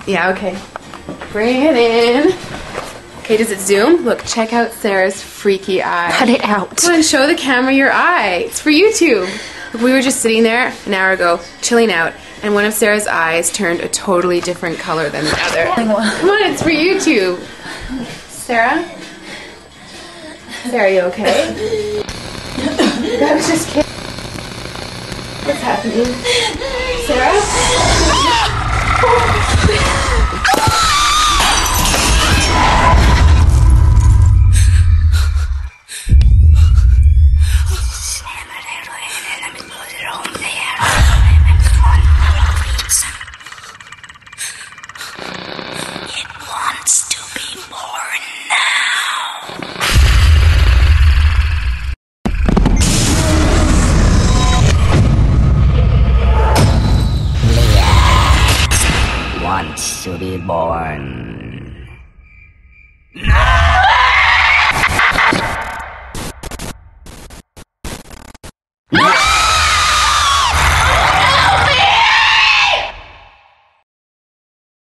Yeah, okay. Bring it in. Okay, does it zoom? Look, check out Sarah's freaky eye. Cut it out. Come on, show the camera your eye. It's for YouTube. Look, we were just sitting there an hour ago, chilling out, and one of Sarah's eyes turned a totally different color than the other. Come on, it's for YouTube. Sarah? Sarah, are you okay? I was just kidding. What's happening? Sarah? It wants to be born now. Wants to be born.